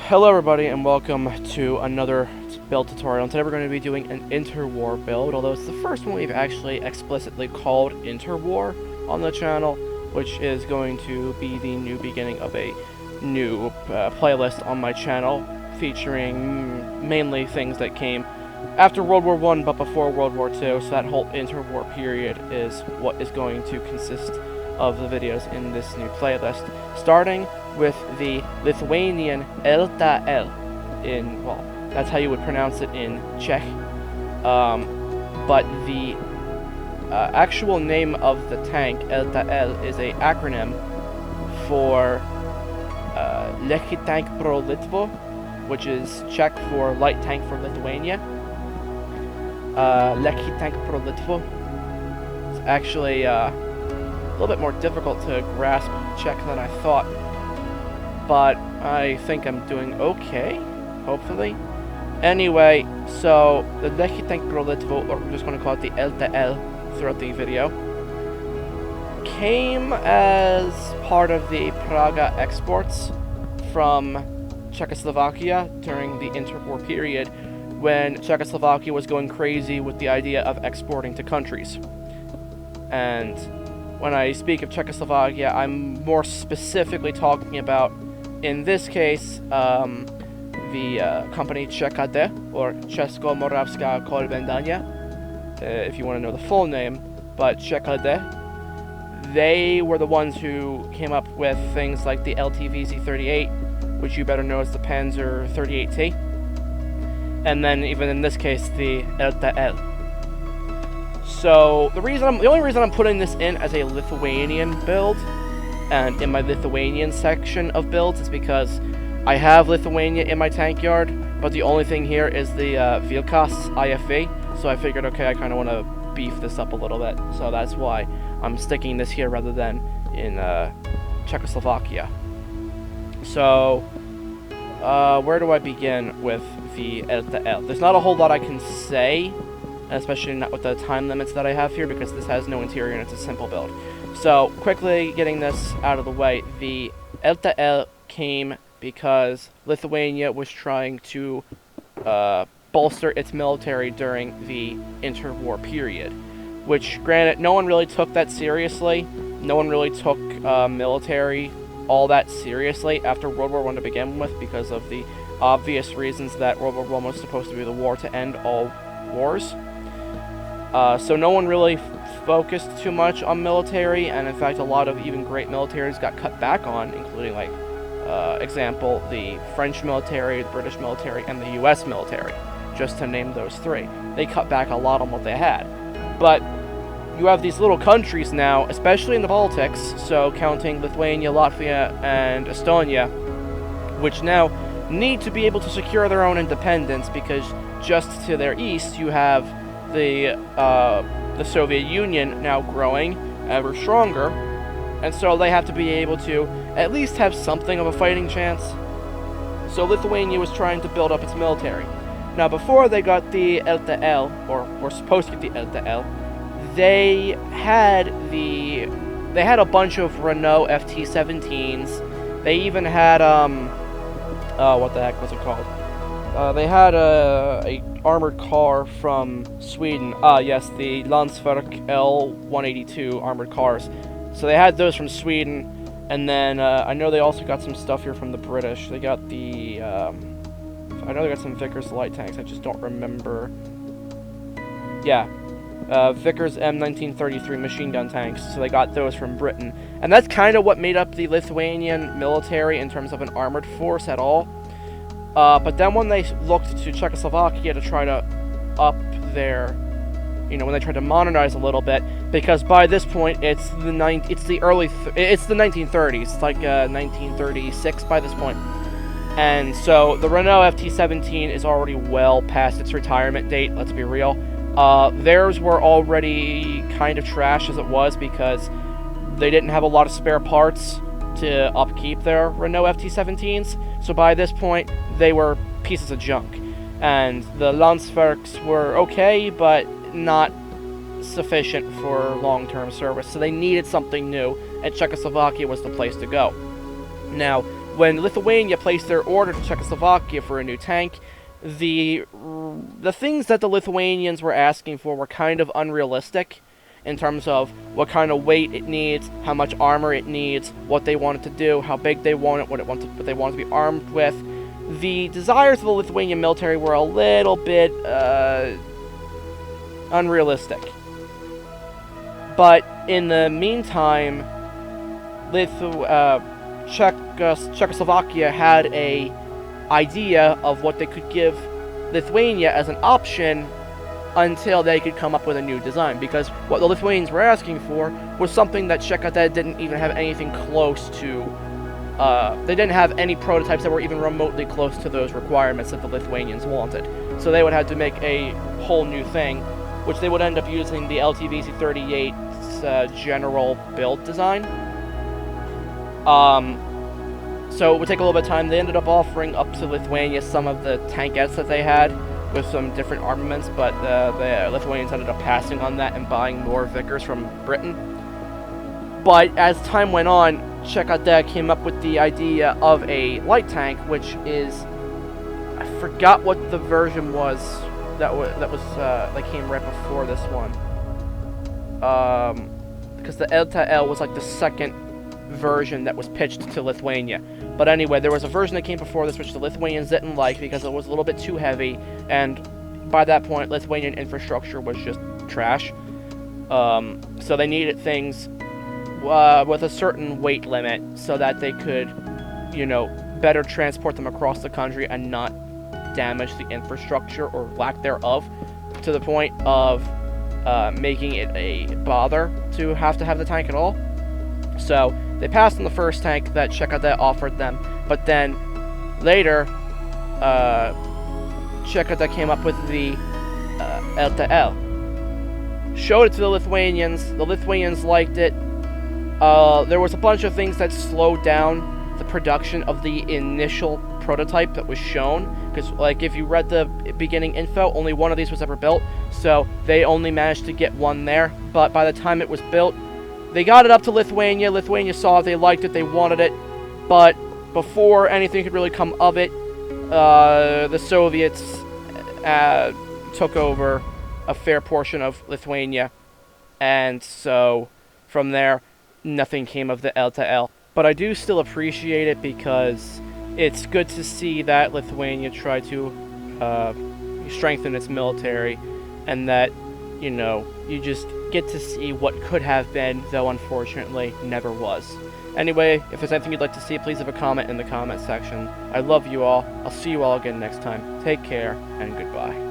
Hello everybody and welcome to another build tutorial. And today we're going to be doing an Interwar build, although it's the first one we've actually explicitly called Interwar on the channel, which is going to be the new beginning of a new playlist on my channel, featuring mainly things that came after World War I but before World War II, so that whole interwar period is what is going to consist of the videos in this new playlist, starting with the Lithuanian LTL well, that's how you would pronounce it in Czech, but the actual name of the tank, LTL, is a acronym for Lekki Tank pro Litvo, which is Czech for Light Tank for Lithuania. Lekki Tank pro Litvo. It's actually a little bit more difficult to grasp Czech than I thought, but I think I'm doing okay, hopefully. Anyway, so the Lekki Tank pro Litvo, or we're just going to call it the LTL throughout the video, came as part of the Praga exports from Czechoslovakia during the interwar period, when Czechoslovakia was going crazy with the idea of exporting to countries. And when I speak of Czechoslovakia, I'm more specifically talking about, in this case, the company ČKD, or Českomoravská kolbendania, if you want to know the full name, but ČKD, they were the ones who came up with things like the LTVZ-38, which you better know as the Panzer 38T, and then even in this case, the LTL. So the only reason I'm putting this in as a Lithuanian build, and in my Lithuanian section of builds, is because I have Lithuania in my tank yard, but the only thing here is the Vilkas IFV, so I figured, okay, I kind of want to beef this up a little bit, so that's why I'm sticking this here rather than in Czechoslovakia. So, where do I begin with the LTL? There's not a whole lot I can say, especially not with the time limits that I have here, because this has no interior and it's a simple build. So, quickly getting this out of the way, the LTL came because Lithuania was trying to bolster its military during the interwar period, which, granted, no one really took that seriously. No one really took military all that seriously after World War I to begin with, because of the obvious reasons that World War I was supposed to be the war to end all wars. So no one really focused too much on military, and in fact a lot of even great militaries got cut back on, including, like, example, the French military, the British military, and the US military, just to name those three. They cut back a lot on what they had. But you have these little countries now, especially in the Baltics, so counting Lithuania, Latvia, and Estonia, which now need to be able to secure their own independence, because just to their east you have the Soviet Union now growing ever stronger, and so they have to be able to at least have something of a fighting chance. So Lithuania was trying to build up its military. Now, before they got the LTL, or were supposed to get the LTL, they had a bunch of Renault FT-17s. They even had what the heck was it called? They had a armored car from Sweden. Yes, the Landsverk L182 armored cars. So they had those from Sweden, and then I know they also got some stuff here from the British. They got the I know they got some Vickers light tanks. I just don't remember. Yeah, Vickers M1933 machine gun tanks. So they got those from Britain, and that's kind of what made up the Lithuanian military in terms of an armored force at all. But then when they looked to Czechoslovakia to try to up their, when they tried to modernize a little bit, because by this point it's the 1930s. It's like 1936 by this point. And so the Renault FT-17 is already well past its retirement date, let's be real. Theirs were already kind of trash as it was, because they didn't have a lot of spare parts to upkeep their Renault FT-17s. So by this point, they were pieces of junk. And the Landsverks were okay, but not sufficient for long-term service. So they needed something new, and Czechoslovakia was the place to go. Now, when Lithuania placed their order to Czechoslovakia for a new tank, the things that the Lithuanians were asking for were kind of unrealistic in terms of what kind of weight it needs, how much armor it needs, what they want it to do, how big they want it, what they want it to be armed with. The desires of the Lithuanian military were a little bit unrealistic. But in the meantime, Czechoslovakia had a idea of what they could give Lithuania as an option until they could come up with a new design, because what the Lithuanians were asking for was something that Czechoslovakia didn't even have anything close to. They didn't have any prototypes that were even remotely close to those requirements that the Lithuanians wanted. So they would have to make a whole new thing, which they would end up using the LTVC-38's general build design. So it would take a little bit of time. They ended up offering up to Lithuania some of the tankettes that they had with some different armaments, but the Lithuanians ended up passing on that and buying more Vickers from Britain. But as time went on, Czechoslovakia came up with the idea of a light tank, which is, I forgot what the version was that came right before this one. Because the LTL was like the second version that was pitched to Lithuania. But anyway, there was a version that came before this which the Lithuanians didn't like because it was a little bit too heavy, and by that point Lithuanian infrastructure was just trash. So they needed things with a certain weight limit so that they could, better transport them across the country and not damage the infrastructure or lack thereof to the point of making it a bother to have the tank at all. So they passed on the first tank that Czechoslovakia offered them, but then later Czechoslovakia came up with the LTL. Showed it to the Lithuanians. The Lithuanians liked it. There was a bunch of things that slowed down the production of the initial prototype that was shown, because if you read the beginning info, only one of these was ever built, so they only managed to get one there. But by the time it was built, they got it up to Lithuania. Lithuania saw it, they liked it, they wanted it, but before anything could really come of it, the Soviets took over a fair portion of Lithuania, and so from there, nothing came of the LTL. But I do still appreciate it because it's good to see that Lithuania tried to strengthen its military, and that, you just get to see what could have been, though unfortunately never was. Anyway, if there's anything you'd like to see, please leave a comment in the comment section. I love you all. I'll see you all again next time. Take care, and goodbye.